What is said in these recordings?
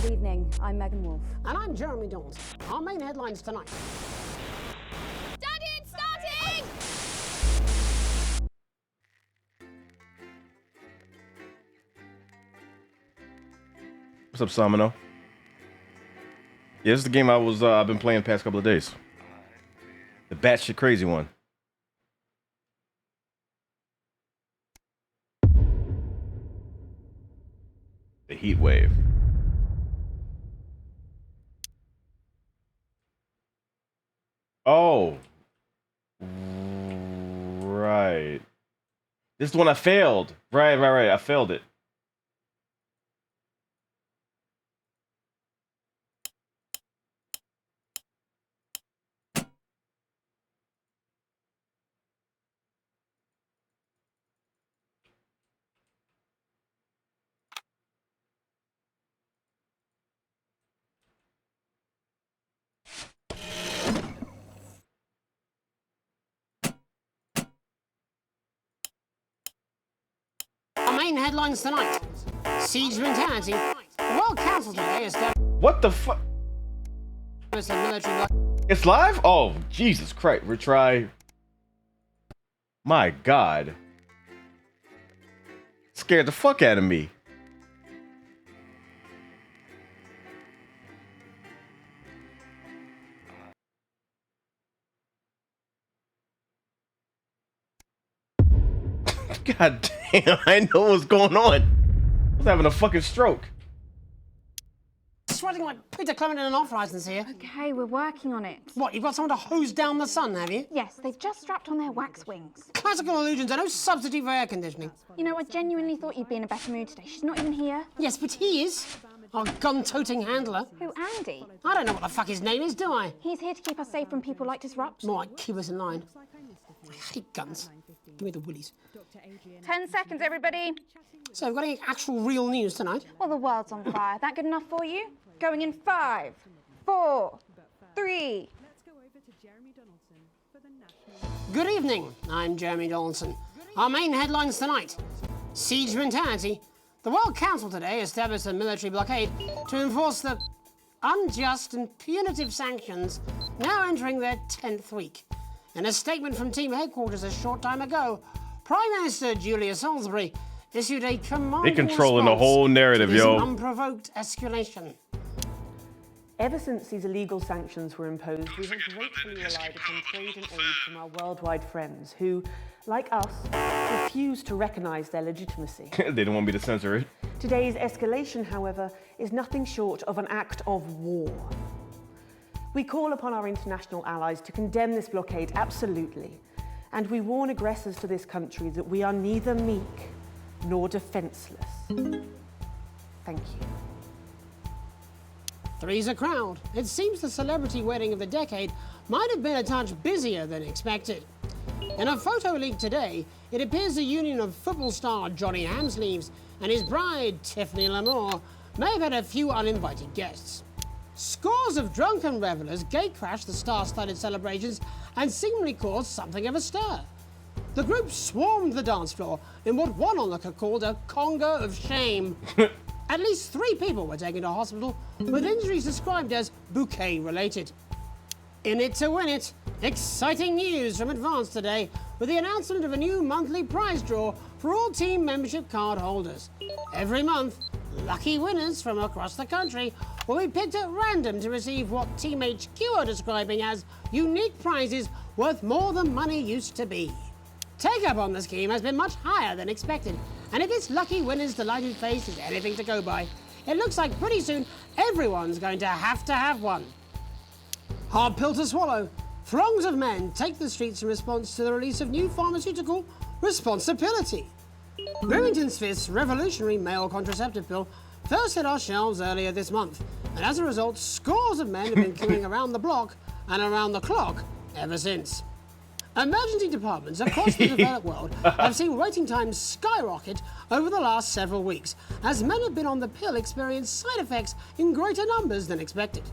Good evening. I'm Megan Wolf. And I'm Jeremy Dawes. Our main headlines tonight. Daddy, it's starting! What's up, Samino? Yeah, this is the game I've been playing the past couple of days. The batshit crazy one. The heat wave. Oh. Right. This is the one I failed. Right. I failed it. Our main headlines tonight. Siege mentality. The World Council today established What the fuck? a military bloc. It's live? Oh, Jesus Christ. Retry. My God. Scared the fuck out of me. God damn, I know what's going on. I was having a fucking stroke. Sweating like Peter Clement in an off-licence here. Okay, we're working on it. What, you've got someone to hose down the sun, have you? Yes, they've just strapped on their wax wings. Classical illusions are no substitute for air conditioning. You know, I genuinely thought you'd be in a better mood today. She's not even here. Yes, but he is. Our gun-toting handler. Who, Andy? I don't know what the fuck his name is, do I? He's here to keep us safe from people like Disrupt. More like keep us in line. I hate guns. Give me the willies. 10 seconds, everybody. So, we've got any actual real news tonight? Well, the world's on fire. That good enough for you? Going in 5, 4, 3. Good evening, I'm Jeremy Donaldson. Our main headlines tonight. Siege mentality. The World Council today established a military blockade to enforce the unjust and punitive sanctions now entering their 10th week. In a statement from team headquarters a short time ago, Prime Minister Julia Salisbury issued a commanding They controlling the response whole narrative, to this yo. unprovoked escalation. Ever since these illegal sanctions were imposed, we have gratefully relied upon trade and aid from our worldwide friends who, like us, refuse to recognise their legitimacy. They didn't want me to censor it. Today's escalation, however, is nothing short of an act of war. We call upon our international allies to condemn this blockade absolutely, and we warn aggressors to this country that we are neither meek nor defenceless. Thank you. Three's a crowd. It seems the celebrity wedding of the decade might have been a touch busier than expected. In a photo leaked today, it appears the union of football star Johnny Hamsleeves and his bride, Tiffany Lamour, may have had a few uninvited guests. Scores of drunken revelers gatecrashed the star-studded celebrations and seemingly caused something of a stir. The group swarmed the dance floor in what one onlooker called a conga of shame. At least 3 people were taken to hospital with injuries described as bouquet-related. In it to win it, exciting news from Advance today with the announcement of a new monthly prize draw for all team membership card holders. Every month, lucky winners from across the country will be picked at random to receive what Team HQ are describing as unique prizes worth more than money used to be. Take-up on the scheme has been much higher than expected, and if this lucky winner's delighted face is anything to go by, it looks like pretty soon everyone's going to have one. Hard pill to swallow. Throngs of men take the streets in response to the release of new pharmaceutical responsibility. Remington's Fist's revolutionary male contraceptive pill first hit our shelves earlier this month, and as a result, scores of men have been queuing around the block and around the clock ever since. Emergency departments across the developed world have seen waiting times skyrocket over the last several weeks, as men have been on the pill experience side effects in greater numbers than expected.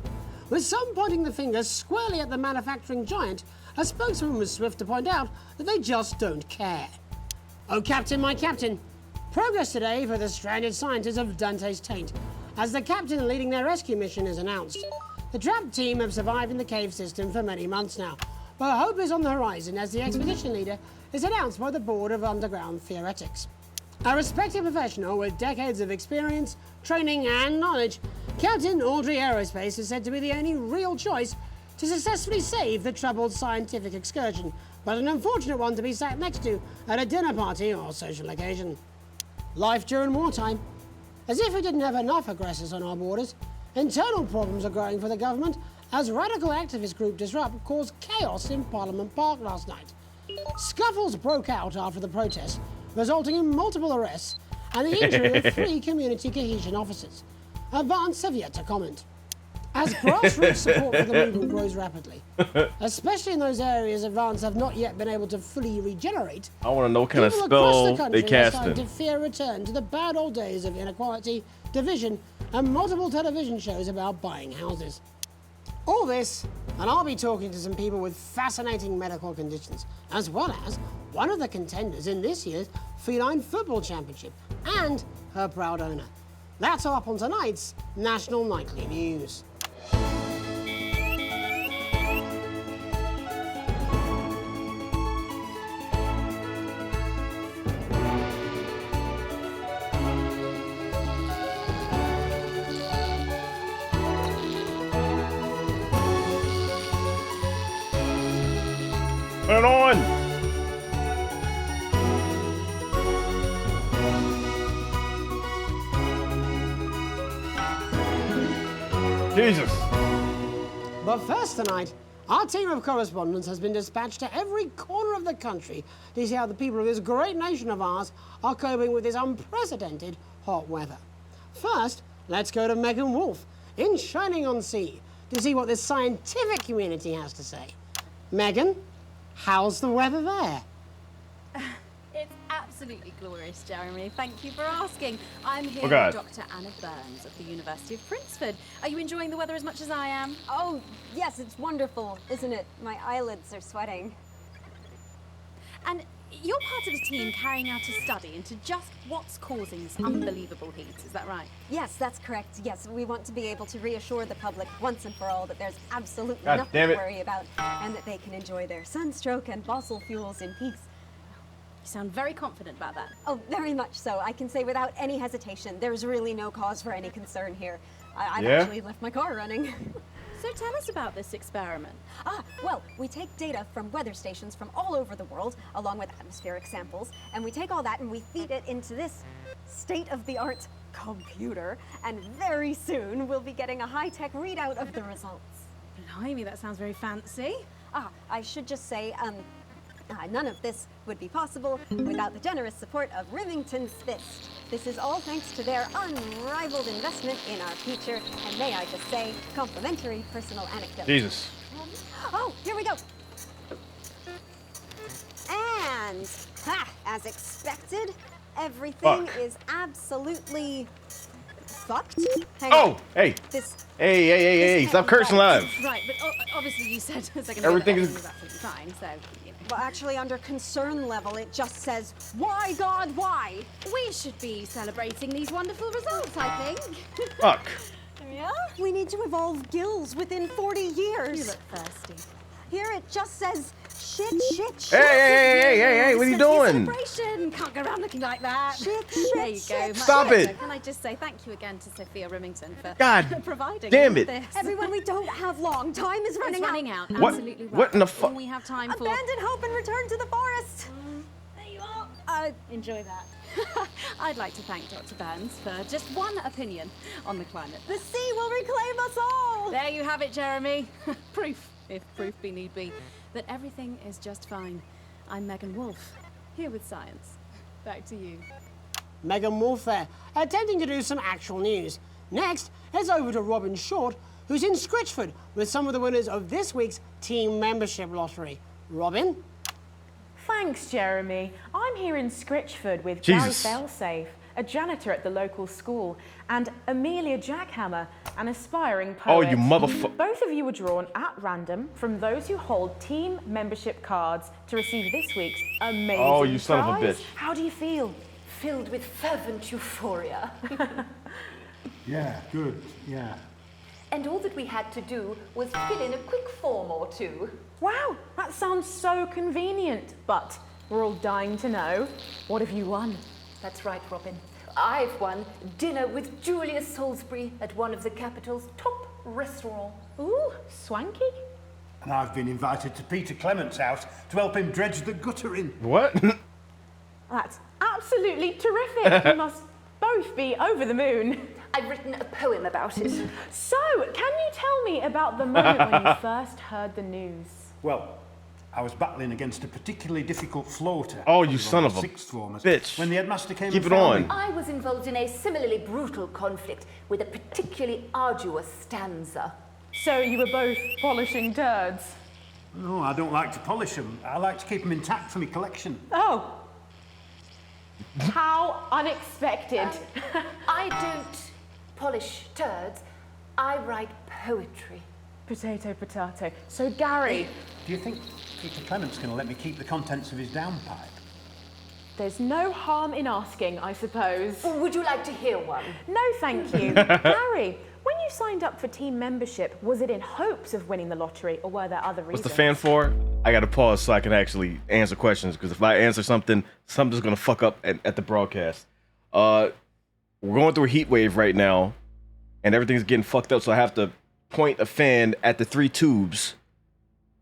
With some pointing the finger squarely at the manufacturing giant, a spokesman was swift to point out that they just don't care. Oh, Captain, my Captain. Progress today for the stranded scientists of Dante's Taint, as the captain leading their rescue mission is announced. The trapped team have survived in the cave system for many months now, but hope is on the horizon as the expedition leader is announced by the Board of Underground Theoretics. A respected professional with decades of experience, training and knowledge, Captain Audrey Aerospace is said to be the only real choice to successfully save the troubled scientific excursion, but an unfortunate one to be sat next to at a dinner party or social occasion. Life during wartime. As if we didn't have enough aggressors on our borders, internal problems are growing for the government as radical activist group Disrupt caused chaos in Parliament Park last night. Scuffles broke out after the protests, resulting in multiple arrests and the injury of 3 community cohesion officers. Advance have yet to comment. As grassroots support for the movement grows rapidly, especially in those areas Advance have not yet been able to fully regenerate, I want to know what kind of people across the spell country they are cast starting to in. fear a return to the bad old days of inequality, division, and multiple television shows about buying houses. All this, and I'll be talking to some people with fascinating medical conditions, as well as one of the contenders in this year's Feline Football Championship, and her proud owner. That's all up on tonight's National Nightly News. Put it on! Jesus! But first tonight, our team of correspondents has been dispatched to every corner of the country to see how the people of this great nation of ours are coping with this unprecedented hot weather. First, let's go to Megan Wolf in Shining-on-Sea to see what this scientific community has to say. Megan, how's the weather there? It's absolutely glorious, Jeremy. Thank you for asking. I'm here Oh, God. with Dr. Anna Burns of the University of Princeford. Are you enjoying the weather as much as I am? Oh, yes, it's wonderful, isn't it? My eyelids are sweating. And you're part of a team carrying out a study into just what's causing this unbelievable heat, is that right? Yes, that's correct. Yes, we want to be able to reassure the public once and for all that there's absolutely God nothing damn to it. worry about and that they can enjoy their sunstroke and fossil fuels in peace. You sound very confident about that. Oh, very much so. I can say without any hesitation, there's really no cause for any concern here. I've Yeah? actually left my car running. So tell us about this experiment. Well, we take data from weather stations from all over the world, along with atmospheric samples, and we take all that and we feed it into this state-of-the-art computer, and very soon we'll be getting a high-tech readout of the results. Blimey, that sounds very fancy. I should just say, none of this would be possible without the generous support of Remington's Fist. This is all thanks to their unrivaled investment in our future, and may I just say, complimentary personal anecdote. Jesus. Oh, here we go. And, as expected, everything Fuck. is absolutely fucked. Hang Oh! on. Hey! This, Hey! Stop cursing live! Right, but obviously you said a second Everything ago is- that everything was absolutely fine, so, you know. well, actually, under concern level, it just says, why, God, why? We should be celebrating these wonderful results, I think. Fuck. There we are. We need to evolve gills within 40 years. You look thirsty. Here it just says, shit. Hey, what are you doing? Celebration! Can't go around looking like that. Shit, There you go. shit. Stop Much it. better. Can I just say thank you again to Sophia Remington for God providing damn all it. this. Everyone, we don't have long. Time is It's running out. What? Absolutely right. What in the fuck? All we have time for. Abandon hope and return to the forest. There you are. Enjoy that. I'd like to thank Dr. Burns for just one opinion on the climate. The sea will reclaim us all. There you have it, Jeremy. Proof, if proof be need be, that everything is just fine. I'm Megan Wolf, here with science. Back to you. Megan Wolf there, attempting to do some actual news. Next, heads over to Robin Short, who's in Scritchford with some of the winners of this week's team membership lottery. Robin? Thanks, Jeremy. I'm here in Scritchford with Jesus. Gary Failsafe, a janitor at the local school, and Amelia Jackhammer, an aspiring poet. Oh, you motherfucker. Both of you were drawn at random from those who hold team membership cards to receive this week's amazing Oh, you son of a prize. bitch. How do you feel? Filled with fervent euphoria. Yeah, good, yeah. And all that we had to do was fill in a quick form or two. Wow, that sounds so convenient. But we're all dying to know, what have you won? That's right, Robin. I've won dinner with Julius Salisbury at one of the capital's top restaurants. Ooh, swanky. And I've been invited to Peter Clement's house to help him dredge the gutter in. What? That's absolutely terrific. You must both be over the moon. I've written a poem about it. So, can you tell me about the moment when you first heard the news? Well, I was battling against a particularly difficult floater. Oh, you son of a sixth formers, bitch. When the headmaster came Keep and it found on. me. I was involved in a similarly brutal conflict with a particularly arduous stanza. So you were both polishing turds? No, I don't like to polish them. I like to keep them intact for my collection. Oh. How unexpected. I don't polish turds, I write poetry. Potato, potato. So, Gary, Do you think Peter Clement's going to let me keep the contents of his downpipe? there's no harm in asking, I suppose. Would you like to hear one? No, thank you. Gary, when you signed up for team membership, was it in hopes of winning the lottery, or were there other reasons? What's the fan for? I gotta pause so I can actually answer questions, because if I answer something, something's gonna fuck up at the broadcast. We're going through a heat wave right now, and everything's getting fucked up, so I have to point a fan at the 3 tubes.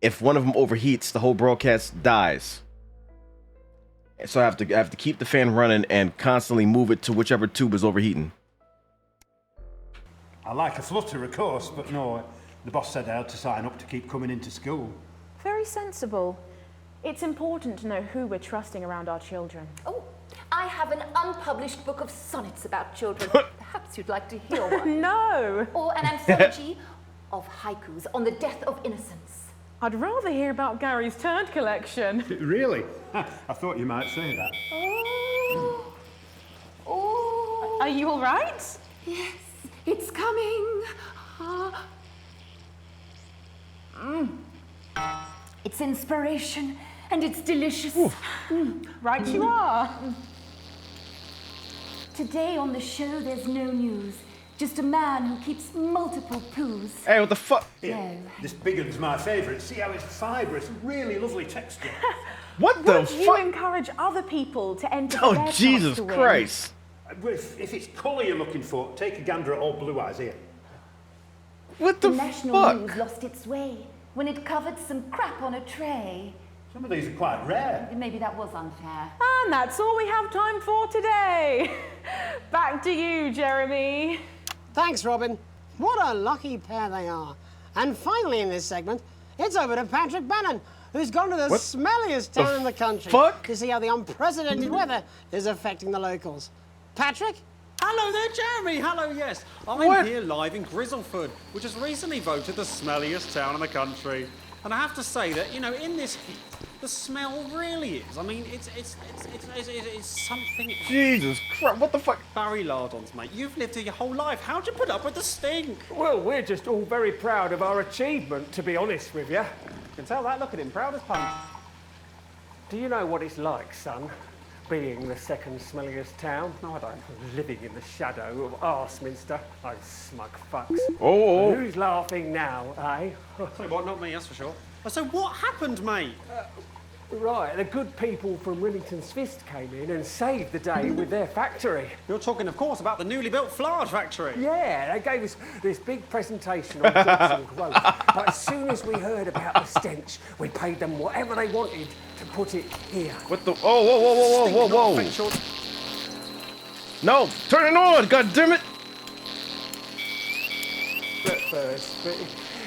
If one of them overheats, the whole broadcast dies. So I have to keep the fan running and constantly move it to whichever tube is overheating. I like a flutter, of course, but no, the boss said I had to sign up to keep coming into school. Very sensible. It's important to know who we're trusting around our children. Oh, I have an unpublished book of sonnets about children. Perhaps you'd like to hear one. No! Or an anthology of haikus on the death of innocence. I'd rather hear about Gary's turd collection. Really? I thought you might say that. Oh. Oh. Are you all right? Yes, it's coming. It's inspiration and it's delicious. Right you are. Today on the show, there's no news. Just a man who keeps multiple poos. Hey, what the fuck? Yeah, this big one's my favourite. See how it's fibrous, really lovely texture. What the Would you fuck? encourage other people to enter for Oh, their chance Jesus to win? Christ. If it's colour you're looking for, take a gander at old Blue Eyes here. What the National fuck? news lost its way when it covered some crap on a tray. Some of these are quite rare. Maybe that was unfair. And that's all we have time for today. Back to you, Jeremy. Thanks, Robin. What a lucky pair they are. And finally in this segment, it's over to Patrick Bannon, who's gone to the What smelliest the town in the country fuck? to see how the unprecedented weather is affecting the locals. Patrick? Hello there, Jeremy. Hello, yes. I'm What? here live in Grizzleford, which was recently voted the smelliest town in the country. And I have to say that, you know, in this heat, the smell really is. I mean, it's something. Jesus Christ, what the fuck? Barry Lardons, mate. You've lived here your whole life. How'd you put up with the stink? Well, we're just all very proud of our achievement, to be honest with you. You can tell that, look at him, proud as punch. Do you know what it's like, son, being the second smelliest town? No, I don't. Living in the shadow of Arseminster. Those smug fucks. Oh. Who's laughing now, eh? Say what, not me, that's for sure. So what happened, mate? Right, the good people from Remington's Fist came in and saved the day with their factory. You're talking, of course, about the newly built Flard factory. Yeah, they gave us this big presentation on Johnson growth. But as soon as we heard about the stench, we paid them whatever they wanted to put it here. What the? Oh, whoa, whoa, whoa, whoa, whoa. No, turn it on, god damn it. At first, but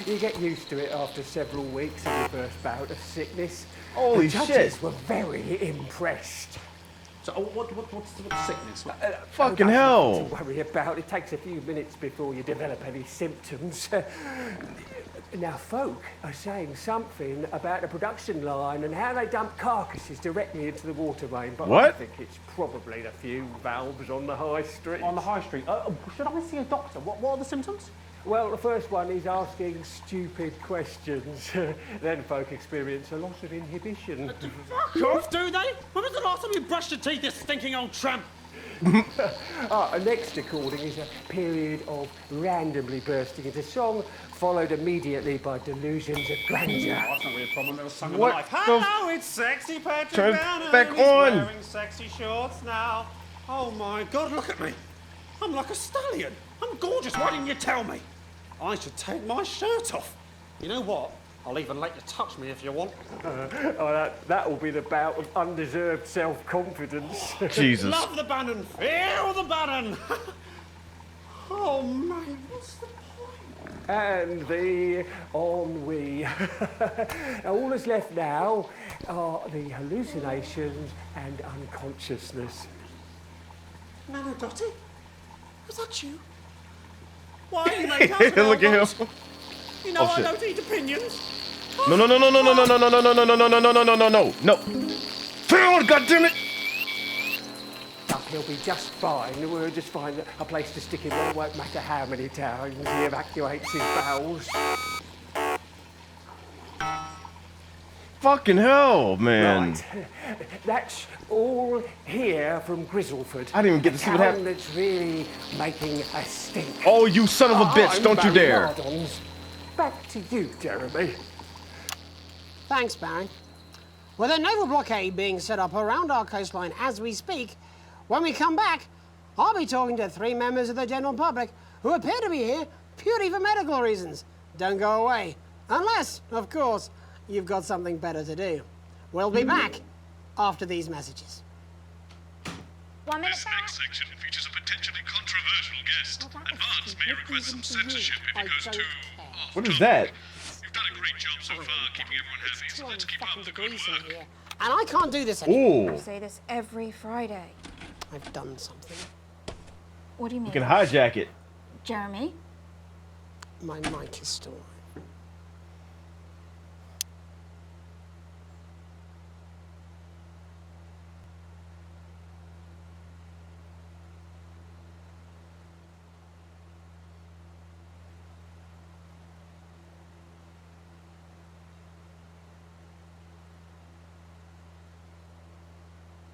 you get used to it after several weeks of your first bout of sickness. Holy the judges shit. were very impressed. So what's the sickness? Fucking Nothing hell. to worry about. It takes a few minutes before you develop any symptoms. Now, folk are saying something about the production line and how they dump carcasses directly into the water main, but I What? think it's probably the few valves on the high street. On the high street. Should I see a doctor? What are the symptoms? Well, the first one is asking stupid questions. Then folk experience a loss of inhibition. Fuck off, do they? When was the last time you brushed your teeth, you stinking old tramp? Next recording is a period of randomly bursting into song, followed immediately by delusions of grandeur. That's not really a problem. There was song of What life. the Hello, it's sexy Patrick Turn Bannon. back He's on. wearing sexy shorts now. Oh my God, look at me. I'm like a stallion. I'm gorgeous. Why didn't you tell me? I should take my shirt off. You know what? I'll even let you touch me if you want. That will be the bout of undeserved self-confidence. Jesus. Love the Bannon. Feel the Bannon. Oh man, what's the point? And the ennui. All that's left now are the hallucinations and unconsciousness. Nana Dottie? Was that you? Why are you made out of Look at elbows? him. You know Oh, I shit. don't eat opinions. No, no, no, no, no, no, no, no, no, no, no, no, no, no, no, no, no, no, no. Phil, goddammit! He'll be just fine. We'll just find a place to stick him where it won't matter how many times he evacuates his bowels. Fucking hell, man. Right. That's all here from Grizzleford. I didn't even get to see what happened. That's really making a stink. Oh, you son of a bitch, I'm don't you Barry dare. Lardons. Back to you, Jeremy. Thanks, Barry. With a naval blockade being set up around our coastline as we speak, when we come back, I'll be talking to 3 members of the general public who appear to be here purely for medical reasons. Don't go away. Unless, of course, you've got something better to do. We'll be back after these messages. 1 minute This next section features a potentially controversial guest. Advance may request some censorship if it goes too off. What is that? You've done a great job so far keeping everyone happy, so let's keep up the good work. And I can't do this anymore. I say this every Friday. I've done something. What do you mean? You can hijack it. Jeremy? My mic is still on.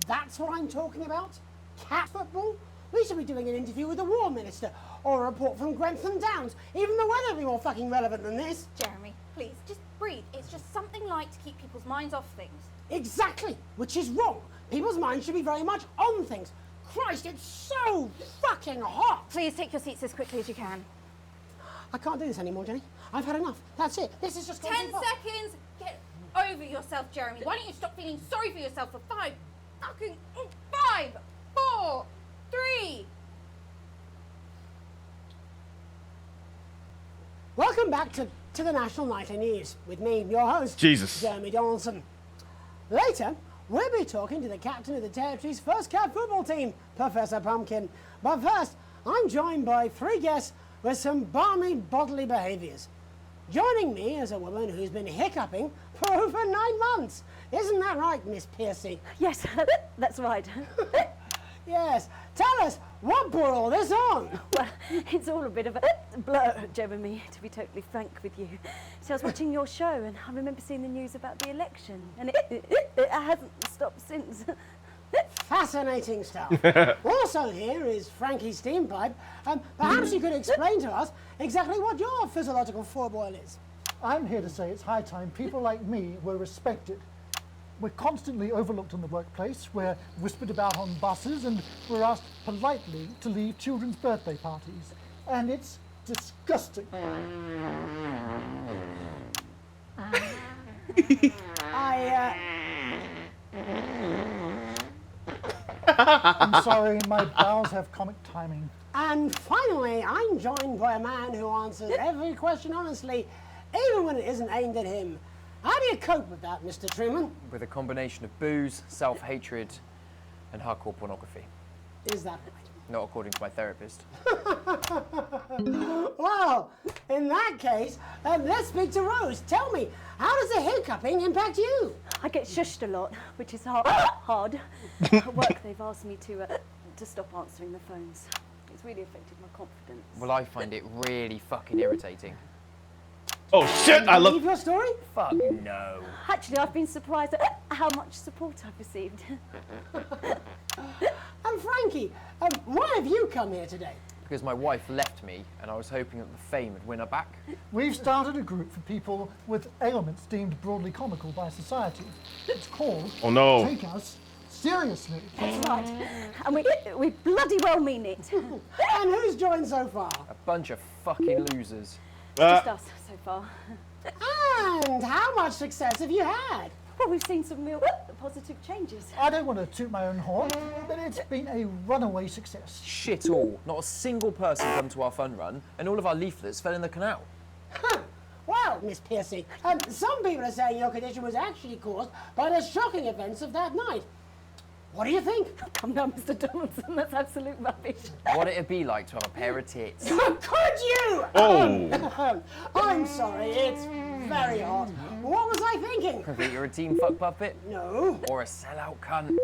That's what I'm talking about? Cat football? We should be doing an interview with the War Minister, or a report from Grentham Downs. Even the weather would be more fucking relevant than this. Jeremy, please, just breathe. It's just something light to keep people's minds off things. Exactly, which is wrong. People's minds should be very much on things. Christ, it's so fucking hot. Please take your seats as quickly as you can. I can't do this anymore, Jenny. I've had enough. That's it. This is just 10 seconds. Get over yourself, Jeremy. Why don't you stop feeling sorry for yourself for 5, 4, 3. Welcome back to the National Nightly News with me, your host, Jesus. Jeremy Donaldson. Later, we'll be talking to the captain of the Territory's first cat football team, Professor Pumpkin. But first, I'm joined by 3 guests with some balmy bodily behaviours. Joining me is a woman who's been hiccuping for over 9 months. Isn't that right, Miss Piercy? Yes, that's right. Yes. Tell us, what brought all this on? Well, it's all a bit of a blur, Jeremy, to be totally frank with you. So I was watching your show and I remember seeing the news about the election and it hasn't stopped since. Fascinating stuff. Also here is Frankie Steampipe. Perhaps you could explain to us exactly what your physiological foible is. I'm here to say it's high time people like me were respected. We're constantly overlooked in the workplace, we're whispered about on buses, and we're asked politely to leave children's birthday parties. And it's disgusting. I'm sorry, my bowels have comic timing. And finally, I'm joined by a man who answers every question honestly, even when it isn't aimed at him. How do you cope with that, Mr. Truman? With a combination of booze, self-hatred, and hardcore pornography. Is that right? Not according to my therapist. Well, in that case, let's speak to Rose. Tell me, how does the hiccuping impact you? I get shushed a lot, which is hard. At work, they've asked me to stop answering the phones. It's really affected my confidence. Well, I find it really fucking irritating. Oh shit, I love... Leave your story? Fuck no. Actually, I've been surprised at how much support I've received. And Frankie, why have you come here today? Because my wife left me, and I was hoping that the fame would win her back. We've started a group for people with ailments deemed broadly comical by society. It's called Oh, no. Take Us Seriously. That's right. And we bloody well mean it. And who's joined so far? A bunch of fucking losers. Just us so far. And how much success have you had? Well, we've seen some real positive changes. I don't want to toot my own horn, but it's been a runaway success. Shit all. Not a single person come to our fun run, and all of our leaflets fell in the canal. Well, Miss Piercy, some people are saying your condition was actually caused by the shocking events of that night. What do you think? Come down, Mr. Donaldson, that's absolute rubbish. What'd it be like to have a pair of tits? Could you? Oh. I'm sorry, it's very hot. What was I thinking? That you're a team fuck puppet? No. Or a sellout cunt?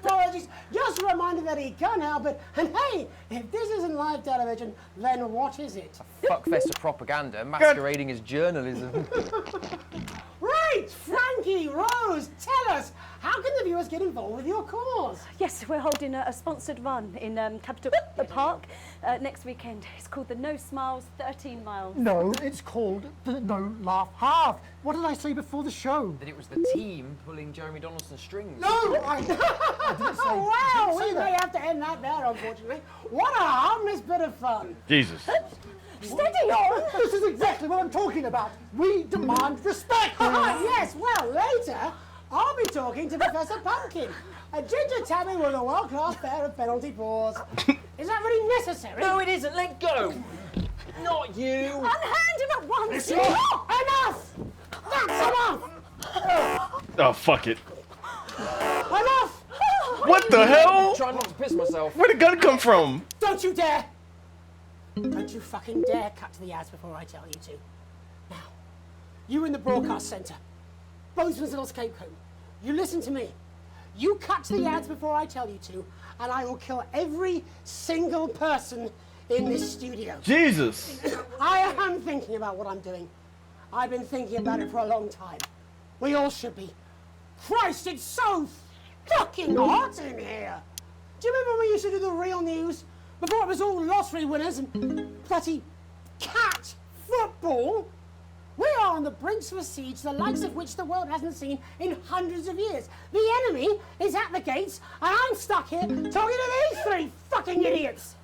Apologies. Just a reminder that he can't help it. And hey, if this isn't live television, then what is it? Fuckfest of propaganda masquerading as journalism. Right, Frankie, Rose, tell us, how can the viewers get involved with your cause? Yes, we're holding a sponsored run in Capital Park next weekend. It's called the No Smiles 13 Miles. No, it's called the No Laugh Half. What did I say before the show? That it was the team pulling Jeremy Donaldson's strings. No, I didn't say. Wow, we say may that. have to end that there, unfortunately. What a harmless bit of fun. Jesus. Steady on! This is exactly what I'm talking about. We demand respect. Yes, well, later, I'll be talking to Professor Pumpkin. A ginger tabby with a world-class pair of penalty paws. Is that really necessary? No, it isn't. Let go. Not you. Unhand him at once. Enough! That's enough! Oh, fuck it. Enough! What the hell? Try not to piss myself. Where'd the gun come from? Don't you dare! Don't you fucking dare cut to the ads before I tell you to. Now, you in the broadcast centre, Bozeman's Little Scapegoat, you listen to me. You cut to the ads before I tell you to, and I will kill every single person in this studio. Jesus. I am thinking about what I'm doing. I've been thinking about it for a long time. We all should be. Christ, it's so fucking hot in here. Do you remember when we used to do the real news? Before it was all lottery winners and bloody cat football? We are on the brinks of a siege the likes of which the world hasn't seen in hundreds of years. The enemy is at the gates, and I'm stuck here talking to these three fucking idiots.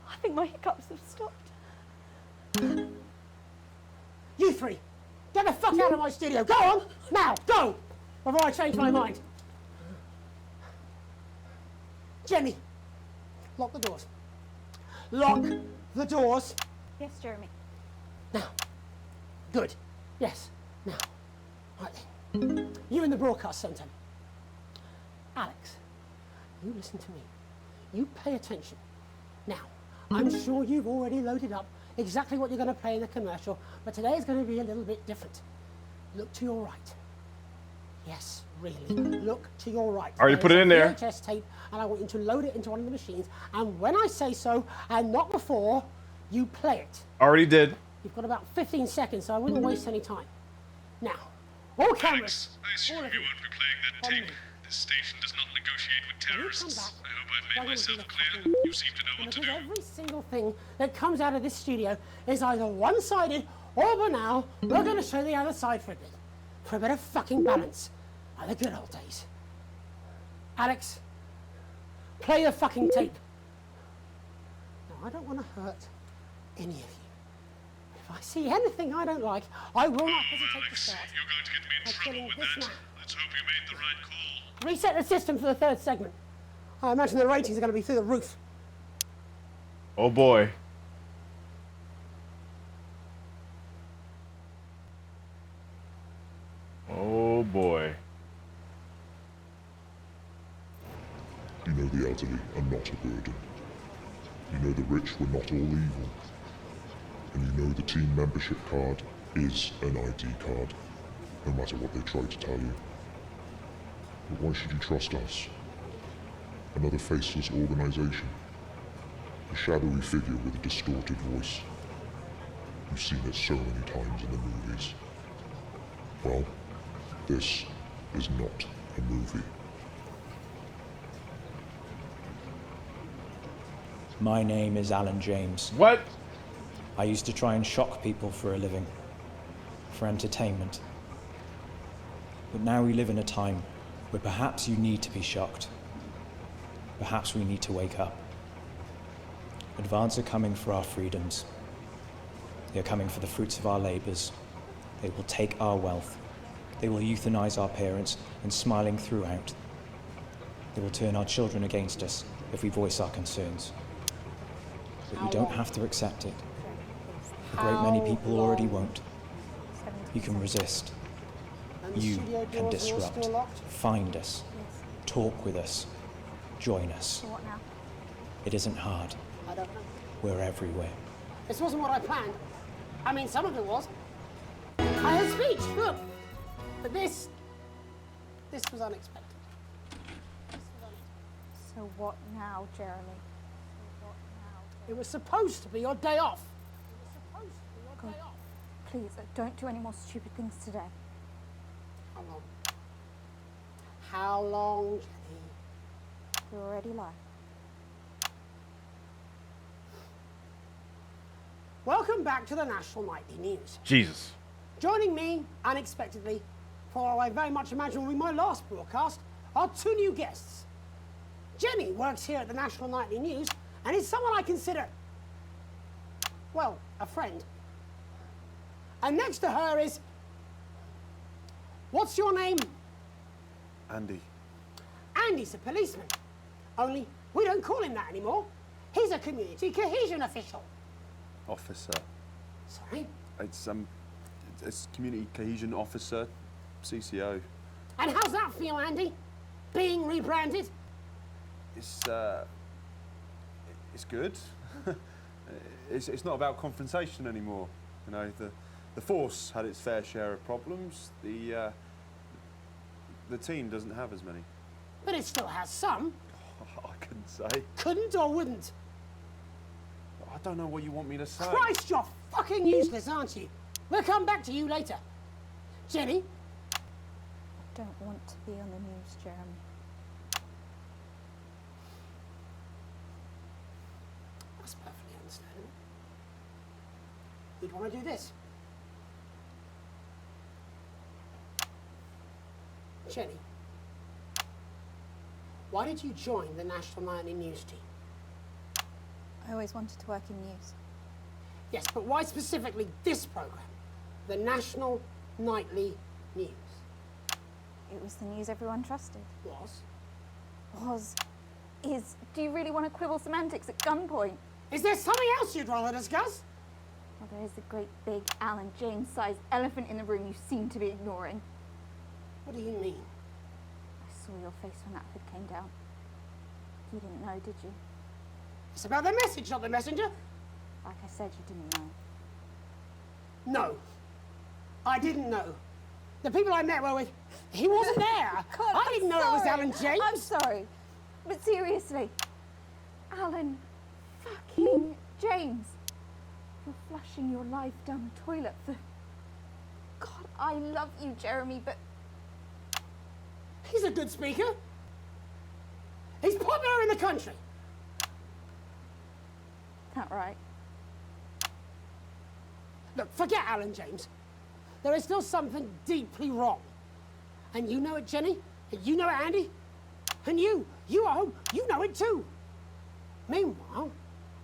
I think my hiccups have stopped. You three, get the fuck out of my studio. Go on, now, go, before I change my mind. Jenny, lock the doors. Lock the doors. Yes, Jeremy. Now. Good. Yes. Now. Right then. You in the broadcast centre. Alex, you listen to me. You pay attention. Now, I'm sure you've already loaded up exactly what you're going to play in the commercial, but today is going to be a little bit different. Look to your right. Yes, really. Look to your right. Already put it in there. VHS tape, and I want you to load it into one of the machines, and when I say so, and not before, you play it. Already did. You've got about 15 seconds, so I wouldn't waste any time. Now, all cameras. I assume you won't be playing that tape. This station does not negotiate with terrorists. I hope I've made myself clear. You seem to know what to do. Every single thing that comes out of this studio is either one-sided or banal. We're going to show the other side for a bit. For a bit of fucking balance. Like the good old days. Alex, play the fucking tape. Now, I don't want to hurt any of you. If I see anything I don't like, I will not hesitate to start. You're going to get me in trouble with that. Let's hope you made the right call. Reset the system for the third segment. I imagine the ratings are going to be through the roof. Oh boy. Oh boy. You know the elderly are not a burden. You know the rich were not all evil. And you know the team membership card is an ID card, no matter what they try to tell you. But why should you trust us? Another faceless organization. A shadowy figure with a distorted voice. You've seen it so many times in the movies. Well, this is not a movie. My name is Alan James. What? I used to try and shock people for a living, for entertainment. But now we live in a time where perhaps you need to be shocked. Perhaps we need to wake up. Advance are coming for our freedoms. They are coming for the fruits of our labors. They will take our wealth. They will euthanize our parents and smiling throughout. They will turn our children against us if we voice our concerns. But you don't have to accept it. A great many people already won't. You can resist. You can disrupt. Find us. Talk with us. Join us. So what now? It isn't hard. I don't know. We're everywhere. This wasn't what I planned. I mean, some of it was. I had speech, look. But this was unexpected. So what now, Jeremy? It was supposed to be your day off. God, please, don't do any more stupid things today. How long? How long, Jenny? You already lied. Welcome back to the National Nightly News. Jesus. Joining me, unexpectedly, for I very much imagine will be my last broadcast, are two new guests. Jenny works here at the National Nightly News and is someone I consider, well, a friend. And next to her is... What's your name? Andy. Andy's a policeman. Only we don't call him that anymore. He's a community cohesion official. Officer. Sorry? It's community cohesion officer, CCO. And how's that feel, Andy? Being rebranded? It's good. it's not about confrontation anymore. You know, the force had its fair share of problems. The team doesn't have as many. But it still has some. I couldn't say. Couldn't or wouldn't? I don't know what you want me to say. Christ, you're fucking useless, aren't you? We'll come back to you later. Jenny? I don't want to be on the news, Jeremy. That's perfectly understandable. You'd want to do this. Jenny, why did you join the National Nightly News team? I always wanted to work in news. Yes, but why specifically this program? The National Nightly News. It was the news everyone trusted. Was? Is. Do you really want to quibble semantics at gunpoint? Is there something else you'd rather discuss? Well, there is a great big Alan James-sized elephant in the room you seem to be ignoring. What do you mean? I saw your face when that hood came down. You didn't know, did you? It's about the message, not the messenger. Like I said, you didn't know. No. I didn't know. The people I met were with... He wasn't there. God, I didn't know it was Alan James. I'm sorry. But seriously, Alan fucking James. You're flushing your life down the toilet for... God, I love you, Jeremy, but... He's a good speaker. He's popular in the country. That right? Look, forget Alan James. There is still something deeply wrong. And you know it, Jenny. And you know it, Andy. And you at home, you know it too. Meanwhile,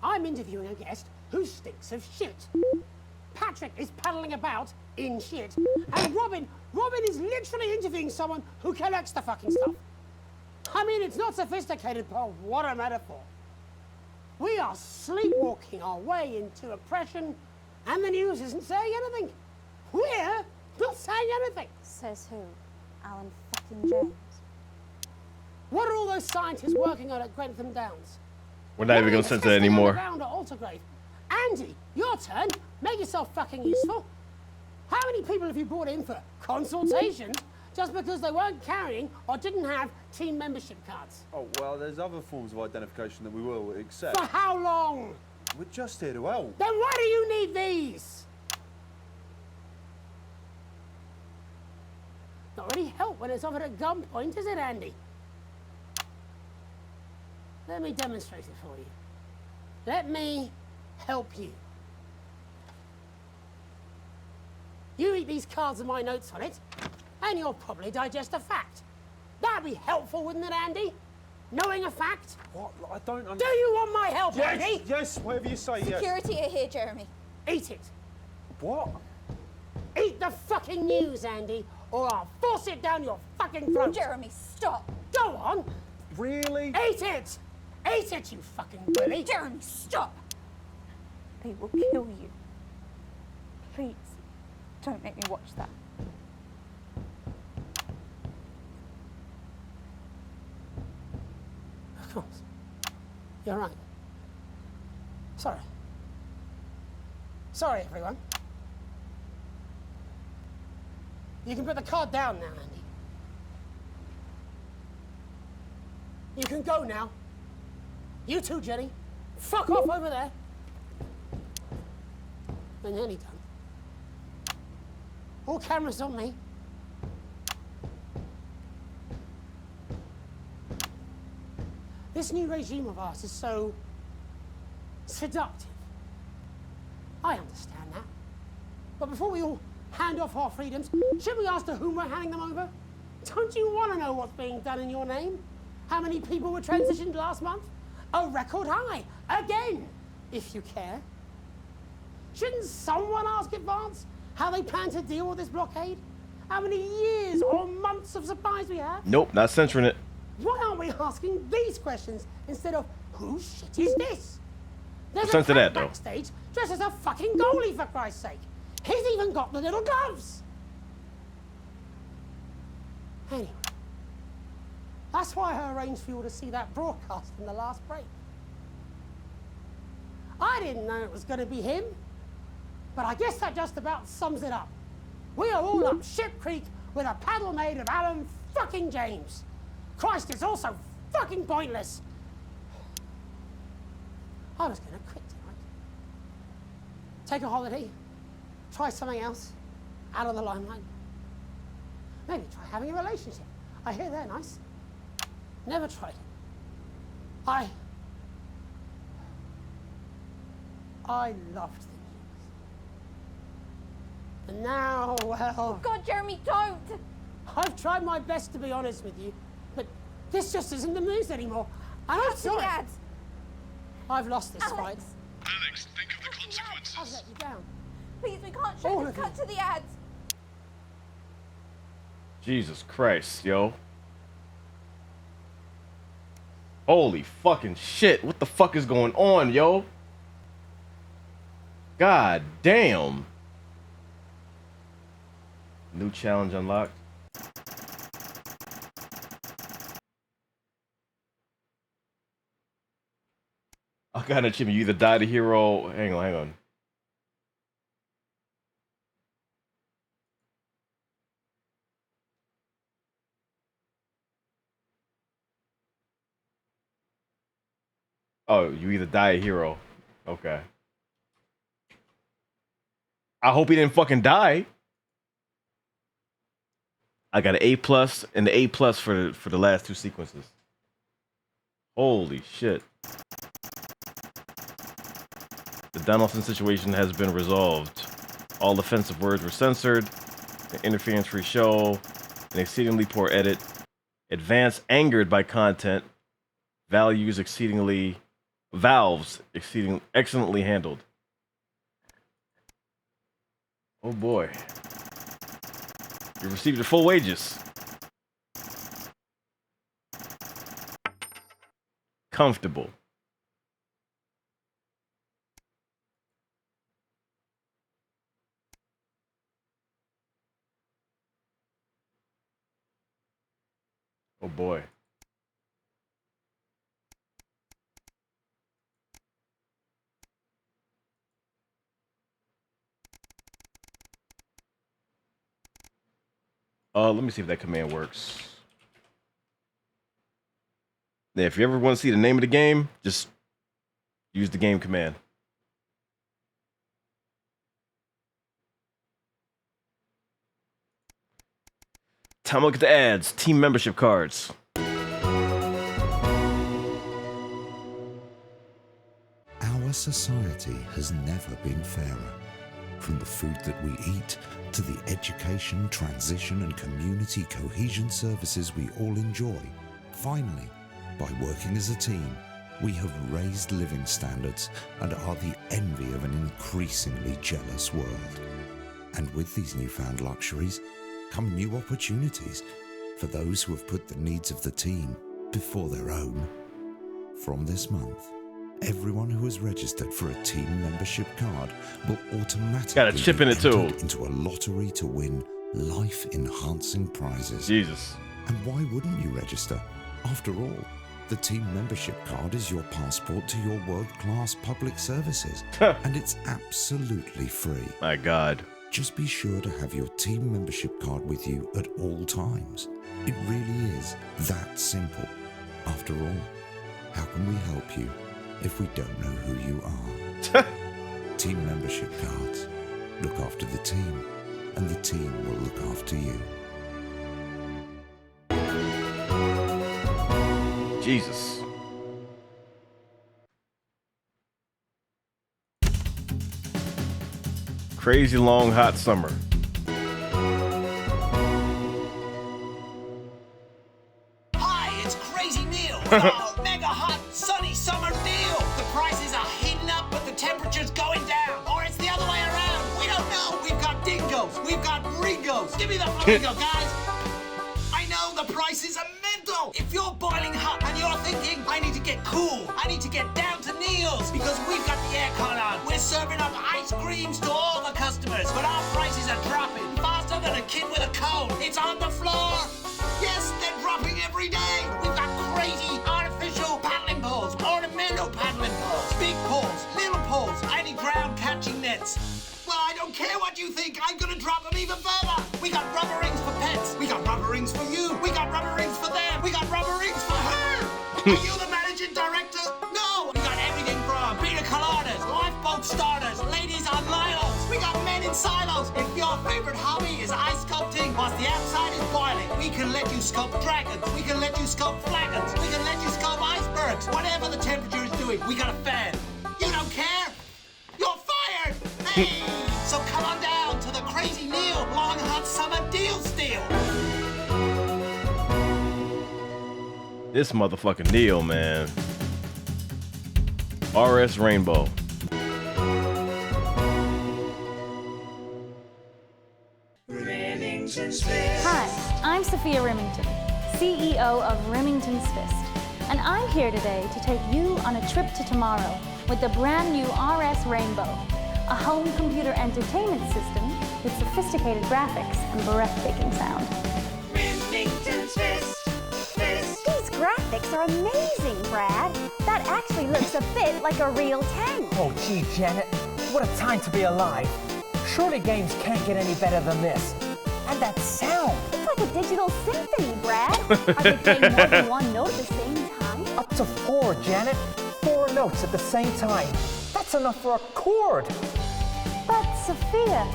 I'm interviewing a guest who stinks of shit. Patrick is paddling about in shit. And Robin is literally interviewing someone who collects the fucking stuff. I mean, it's not sophisticated, but what a metaphor. We are sleepwalking our way into oppression, and the news isn't saying anything. We're not saying anything. Says who? Alan fucking James. What are all those scientists working on at Grantham Downs? We're not even gonna censor it anymore. Around at Altergrave. Andy, your turn. Make yourself fucking useful. How many people have you brought in for consultation just because they weren't carrying or didn't have team membership cards? Oh, well, there's other forms of identification that we will accept. For how long? We're just here to help. Then why do you need these? Not really help when it's offered at gunpoint, is it, Andy? Let me demonstrate it for you. Let me help you. You read these cards with my notes on it, and you'll probably digest a fact. That'd be helpful, wouldn't it, Andy? Knowing a fact? What? I don't understand. Do you want my help, Yes, Andy? yes, whatever you say, yes. Security are here, Jeremy. Eat it. What? Eat the fucking news, Andy, or I'll force it down your fucking throat. Jeremy, stop. Go on. Really? Eat it. Eat it, you fucking bully. Jeremy, stop. They will kill you. Please, don't make me watch that. Of course. You're right. Sorry. Sorry, everyone. You can put the card down now, Andy. You can go now. You too, Jenny. Fuck off over there. We're nearly done. All cameras on me. This new regime of ours is so seductive. I understand that. But before we all hand off our freedoms, should we ask to whom we're handing them over? Don't you want to know what's being done in your name? How many people were transitioned last month? A record high. Again, if you care. Shouldn't someone ask Advance how they plan to deal with this blockade? How many years or months of supplies we have? Nope, not censoring it. Why aren't we asking these questions instead of whose shit is this? There's a Censor that, cunt though. backstage dressed as a fucking goalie, for Christ's sake. He's even got the little gloves. Anyway, that's why I arranged for you all to see that broadcast in the last break. I didn't know it was going to be him, but I guess that just about sums it up. We are all up Ship Creek with a paddle made of Alan fucking James. Christ, it's all so fucking pointless. I was going to quit tonight. Take a holiday. Try something else. Out of the limelight. Maybe try having a relationship. I hear they're nice. Never tried it. I loved the news. And now, well... God, Jeremy, don't! I've tried my best to be honest with you, but this just isn't the news anymore. And I'm sorry. Ads. I've lost this fight. Alex, think of the consequences. I've let you down. Please, we can't All show this. of you. Cut to the ads. Jesus Christ, yo. Holy fucking shit. What the fuck is going on, yo? God damn. New challenge unlocked. I got an achievement. You either die the hero. Hang on. Oh, you either die a hero. Okay. I hope he didn't fucking die. I got an A+ and the A+ for the last two sequences. Holy shit. The Donaldson situation has been resolved. All offensive words were censored. An interference-free show. An exceedingly poor edit. Advance angered by content. Valves exceedingly excellently handled. Oh boy. You received your full wages. Comfortable. Oh boy. Let me see if that command works. Yeah, if you ever want to see the name of the game, just use the game command. Time to look at the ads. Team membership cards. Our society has never been fairer. From the food that we eat to the education, transition and community cohesion services we all enjoy. Finally, by working as a team, we have raised living standards and are the envy of an increasingly jealous world. And with these newfound luxuries come new opportunities for those who have put the needs of the team before their own. From this month, everyone who has registered for a team membership card will automatically got a chip in it too. Into a lottery to win life-enhancing prizes. Jesus. And why wouldn't you register? After all, the team membership card is your passport to your world-class public services, and it's absolutely free. My God. Just be sure to have your team membership card with you at all times. It really is that simple. After all, how can we help you if we don't know who you are? Team membership cards. Look after the team, and the team will look after you. Jesus. Crazy long hot summer. Hi, it's Crazy Neil with our mega hot sunny summer deal. The prices are heating up, but the temperature's going down. Or it's the other way around. We don't know. We've got dingoes. We've got ringos. Give me the flamingo, guys. I know the prices are mental. If you're boiling hot and you're thinking, I need to get cool, I need to get down to Neil's because we've got the aircon on. We're serving up ice creams to all the customers, but our prices are dropping faster than a kid with a cold. It's on the floor. Yes, they're dropping every day. We've got crazy artificial paddling poles, ornamental paddling poles, big poles, little poles, tiny ground catching nets. Well, I don't care what you think. I'm gonna drop them even further. We got rubber rings for pets. We got rubber rings for you. We got rubber rings for them. We got rubber rings for her. Are you the managing director? No. We got everything from pina coladas, lifeboat starters, ladies on lilos. We got men in silos. If your favorite hobby is ice sculpting, whilst the outside is boiling, we can let you sculpt dragons. We can let you sculpt flagons. We can let you sculpt icebergs. Whatever the temperature is doing, we got a fan. You don't care? You're fired. Hey. So come on down to the Crazy Neil Long Hot Summer Deal Steal. This motherfucking Neil, man. RS Rainbow. Hi, I'm Sophia Remington, CEO of Remington's Fist, and I'm here today to take you on a trip to tomorrow with the brand new RS Rainbow, a home computer entertainment system with sophisticated graphics and breathtaking sound. Remington's Fist. These graphics are amazing, Brad. That actually looks a bit like a real tank. Oh, gee, Janet, what a time to be alive. Surely games can't get any better than this. And that sound. It's like a digital symphony, Brad. Are you playing more than one note at the same time? Up to 4, Janet. 4 notes at the same time. That's enough for a chord. But, Sophia,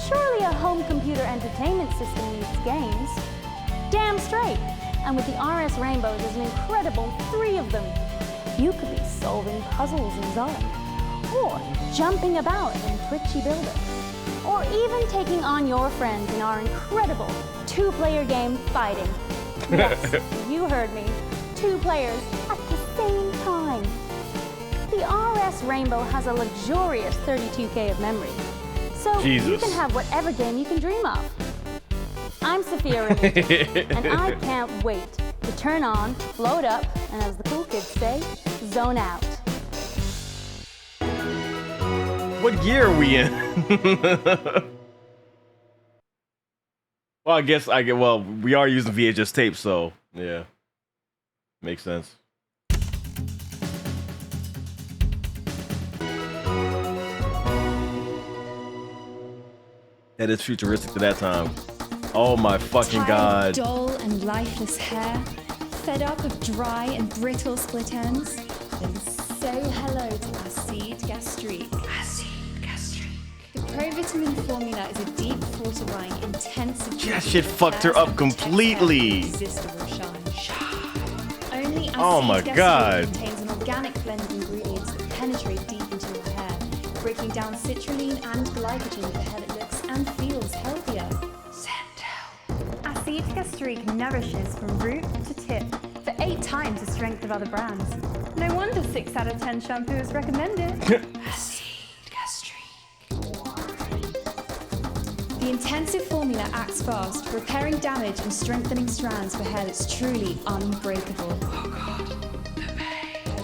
surely a home computer entertainment system needs games. Damn straight. And with the RS Rainbow, there's an incredible 3 of them. You could be solving puzzles in Zod, or jumping about in Twitchy Builder, or even taking on your friends in our incredible 2-player game Fighting. Yes, you heard me. 2 players at the same time. The RS Rainbow has a luxurious 32K of memory, so you can have whatever game you can dream of. I'm Sophia Remington, and I can't wait to turn on, load up, and as the cool kids say, zone out. What gear are we in? Well, I guess we are using VHS tape, so yeah. Makes sense. That is futuristic to that time. Oh my fucking god. Tired of dull and lifeless hair, fed up of dry and brittle split ends, then say hello to Acid Gastrique. Acid Gastrique. The Provitamin formula is a deep fortifying, intensive. That shit fucked her up completely. Irresistible shine. Only Acid Oh my Gastrique god. contains an organic blend of ingredients that penetrate deep into breaking down citrulline and glycogen for hair that looks and feels healthier. Acid Gastrique nourishes from root to tip for 8 times the strength of other brands. No wonder 6 out of 10 shampoos recommend it. The intensive formula acts fast, repairing damage and strengthening strands for hair that's truly unbreakable.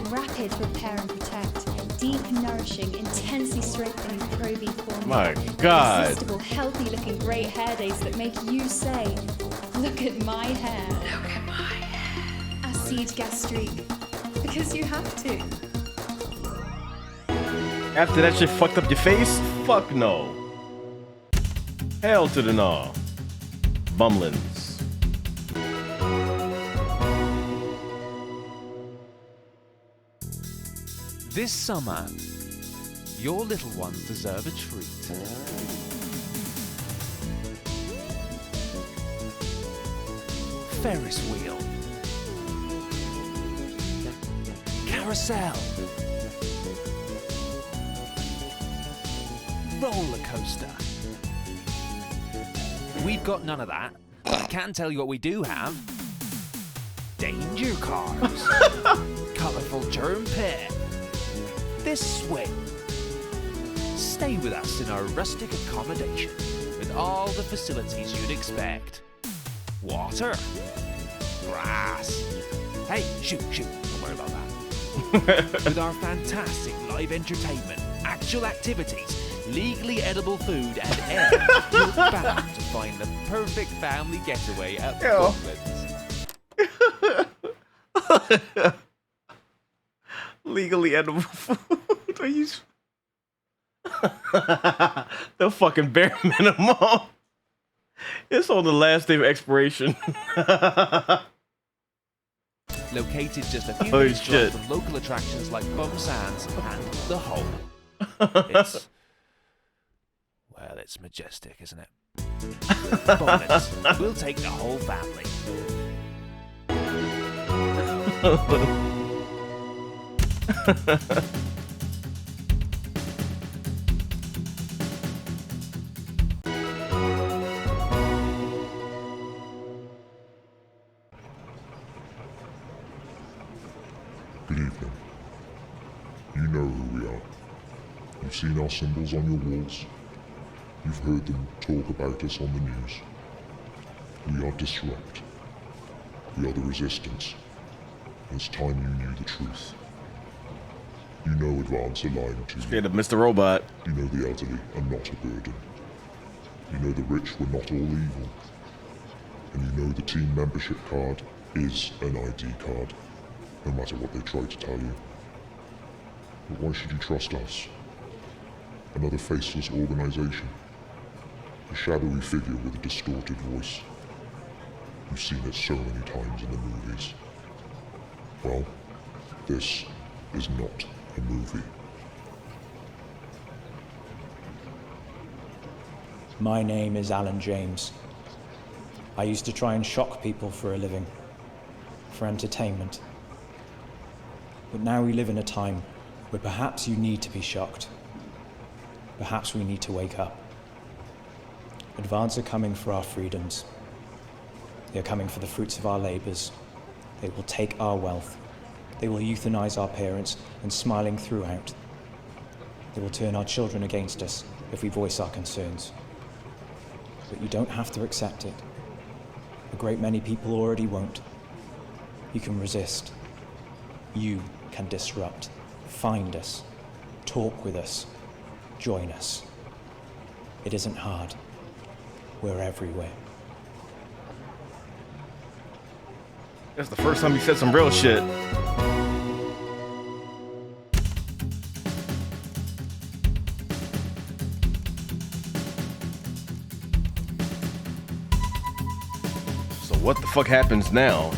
Rapid repair and protect, deep nourishing, intensely strengthening Pro V formula. My God. Irresistible, healthy looking great hair days that make you say, look at my hair. Look at my hair. Acid Gastrique. Because you have to. After that shit fucked up your face? Fuck no. Hell to the no. Bumlins. This summer, your little ones deserve a treat. Ferris wheel. Carousel. Roller coaster. We've got none of that, but I can tell you what we do have. Danger cars. Colourful germ pit. This swing. Stay with us in our rustic accommodation with all the facilities you'd expect. Water. Grass. Hey, shoot, don't worry about that. With our fantastic live entertainment, actual activities, legally edible food, and air, you're bound to find the perfect family getaway at Bumlins. Legally edible food. Are you? The fucking bare minimum. It's on the last day of expiration. Located just a few Oh, minutes drive shit. from local attractions like Bum Sands and The Hole. It's... well, it's majestic, isn't it? Bumlins, we'll take the whole family. Good evening. You know who we are. You've seen our symbols on your walls. You've heard them talk about us on the news. We are Disrupt. We are the Resistance. It's time you knew the truth. You know Advance are lying to you. Scared of Mr. Robot. You know the elderly are not a burden. You know the rich were not all evil. And you know the team membership card is an ID card, no matter what they try to tell you. But why should you trust us? Another faceless organization. A shadowy figure with a distorted voice. You've seen it so many times in the movies. Well, this is not a movie. My name is Alan James. I used to try and shock people for a living, for entertainment. But now we live in a time where perhaps you need to be shocked. Perhaps we need to wake up. Advance are coming for our freedoms. They are coming for the fruits of our labors. They will take our wealth. They will euthanize our parents and smiling throughout. They will turn our children against us if we voice our concerns. But you don't have to accept it. A great many people already won't. You can resist. You can disrupt. Find us. Talk with us. Join us. It isn't hard. We're everywhere. That's the first time you said some real shit. So what the fuck happens now?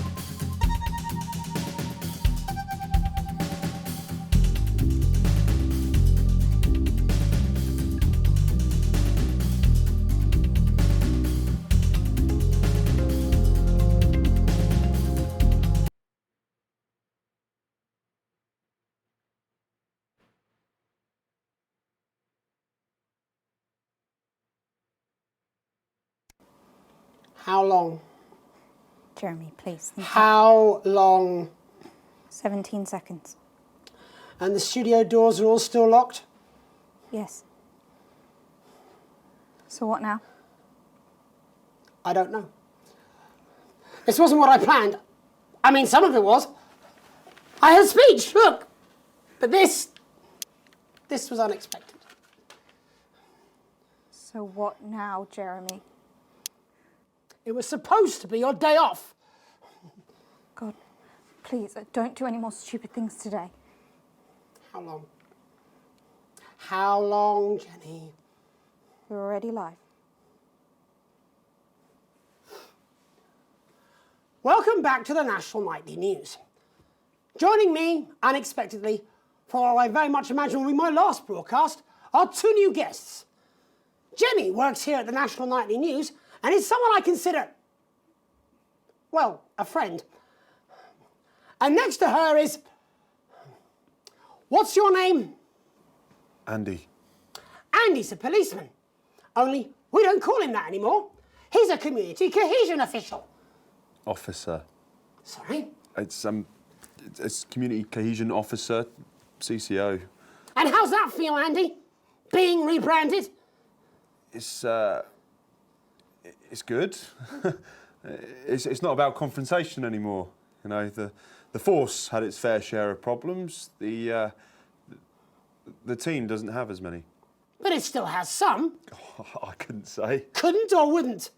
How long? Jeremy, please. How long? 17 seconds. And the studio doors are all still locked? Yes. So what now? I don't know. This wasn't what I planned. I mean, some of it was. I had a speech, look. But this was unexpected. So what now, Jeremy? It was supposed to be your day off. God, please, don't do any more stupid things today. How long? How long, Jenny? We're already live. Welcome back to the National Nightly News. Joining me, unexpectedly, for what I very much imagine will be my last broadcast, are two new guests. Jenny works here at the National Nightly News and is someone I consider, well, a friend. And next to her is, what's your name? Andy. Andy's a policeman. Only we don't call him that anymore. He's a community cohesion official. Officer. Sorry? It's community cohesion officer, CCO. And how's that feel, Andy? Being rebranded? It's good. it's not about confrontation anymore. You know, the force had its fair share of problems. The team doesn't have as many. But it still has some. I couldn't say. Couldn't or wouldn't?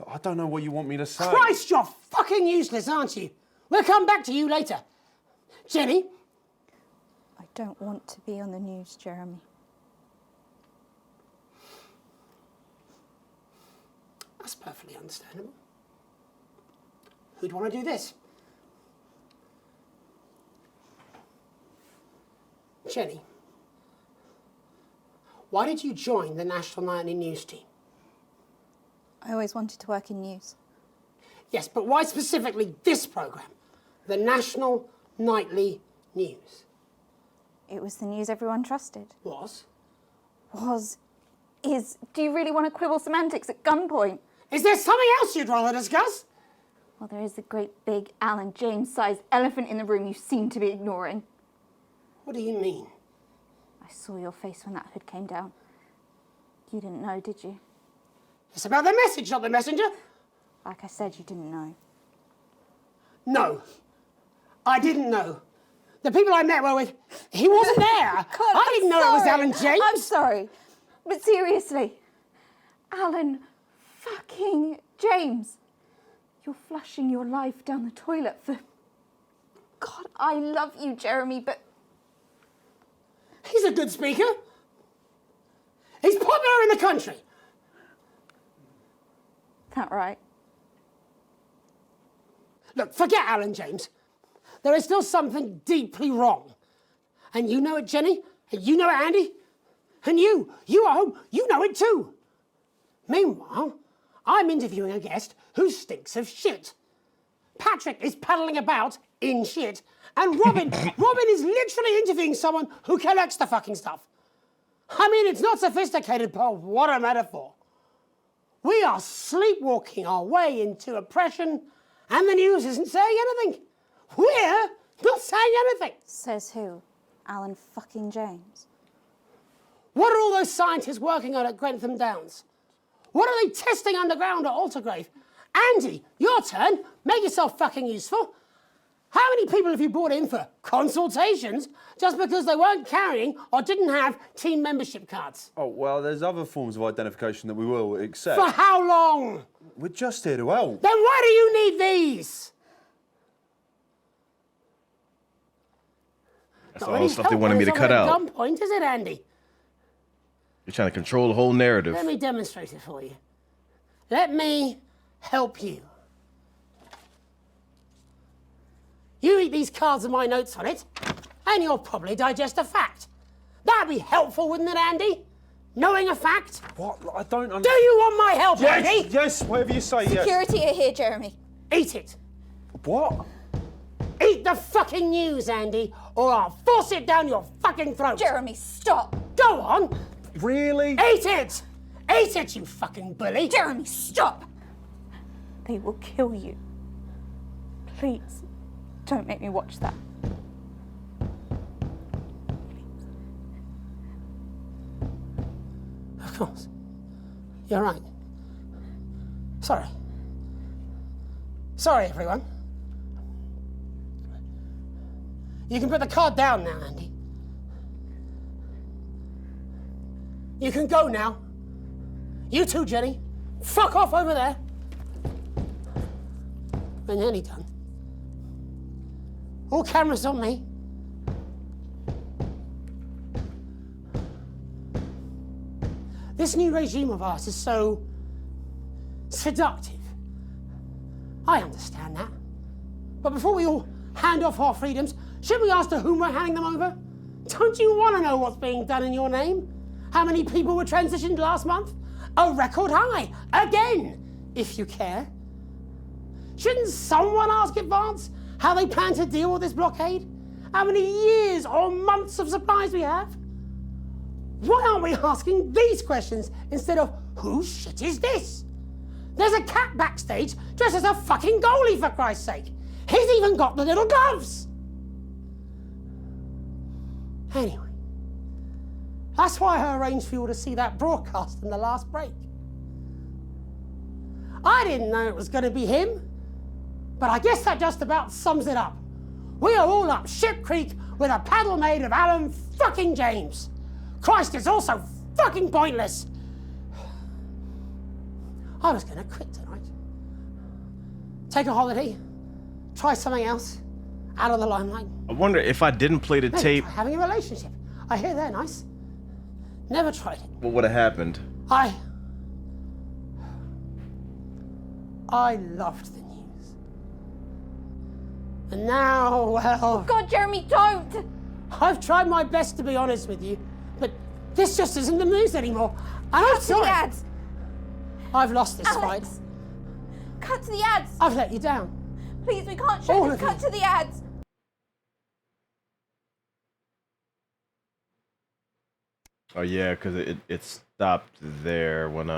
I don't know what you want me to say. Christ, you're fucking useless, aren't you? We'll come back to you later. Jenny? I don't want to be on the news, Jeremy. That's perfectly understandable. Who'd want to do this? Jenny, why did you join the National Nightly News team? I always wanted to work in news. Yes, but why specifically this programme? The National Nightly News. It was the news everyone trusted. Was? Is. Do you really want to quibble semantics at gunpoint? Is there something else you'd rather discuss? Well, there is a great big Alan James-sized elephant in the room you seem to be ignoring. What do you mean? I saw your face when that hood came down. You didn't know, did you? It's about the message, not the messenger. Like I said, you didn't know. No, I didn't know. The people I met were with, he wasn't there. God, I didn't know it was Alan James. I'm sorry, but seriously, Alan fucking James. You're flushing your life down the toilet for... God, I love you, Jeremy, but... He's a good speaker. He's popular in the country. That right? Look, forget Alan James. There is still something deeply wrong. And you know it, Jenny. And you know it, Andy. And you at home, you know it too. Meanwhile, I'm interviewing a guest who stinks of shit. Patrick is paddling about in shit. And Robin is literally interviewing someone who collects the fucking stuff. I mean, it's not sophisticated, but what a metaphor. We are sleepwalking our way into oppression, and the news isn't saying anything. We're not saying anything. Says who? Alan fucking James. What are all those scientists working on at Grantham Downs? What are they testing underground at Altergrave? Andy, your turn. Make yourself fucking useful. How many people have you brought in for consultations just because they weren't carrying or didn't have team membership cards? Oh, well, there's other forms of identification that we will accept. For how long? We're just here to help. Then why do you need these? That's all the stuff they wanted me to cut out. Gunpoint, is it, Andy? You're trying to control the whole narrative. Let me demonstrate it for you. Let me help you. You eat these cards with my notes on it, and you'll probably digest a fact. That'd be helpful, wouldn't it, Andy? Knowing a fact? What? I don't understand. Do you want my help, Yes, Andy? yes, whatever you say, yes. Security are here, Jeremy. Eat it. What? Eat the fucking news, Andy, or I'll force it down your fucking throat. Jeremy, stop. Go on. Really? Eat it. Eat it, you fucking bully. Jeremy, stop. They will kill you. Please, don't make me watch that. Of course. You're right. Sorry. Sorry, everyone. You can put the card down now, Andy. You can go now. You too, Jenny. Fuck off over there. We're nearly done. All cameras on me. This new regime of ours is so seductive. I understand that. But before we all hand off our freedoms, should we ask to whom we're handing them over? Don't you want to know what's being done in your name? How many people were transitioned last month? A record high. Again, if you care. Shouldn't someone ask Advance how they plan to deal with this blockade? How many years or months of supplies we have? Why aren't we asking these questions instead of whose shit is this? There's a cat backstage dressed as a fucking goalie, for Christ's sake. He's even got the little gloves. Anyway, that's why I arranged for you to see that broadcast in the last break. I didn't know it was going to be him, but I guess that just about sums it up. We are all up Ship Creek with a paddle made of Alan fucking James. Christ, it's all so fucking pointless. I was going to quit tonight. Take a holiday, try something else, out of the limelight. I wonder if I didn't play the Maybe tape, try having a relationship. I hear they're nice. Never tried it. what would have happened? I loved the news. And now, well... God, Jeremy, don't! I've tried my best to be honest with you, but this just isn't the news anymore. And I'm Cut to the sorry. ads! I've lost this Alex, fight. Cut to the ads! I've let you down. Please, we can't show All this. of Cut you. to the ads! Oh yeah, because it stopped there when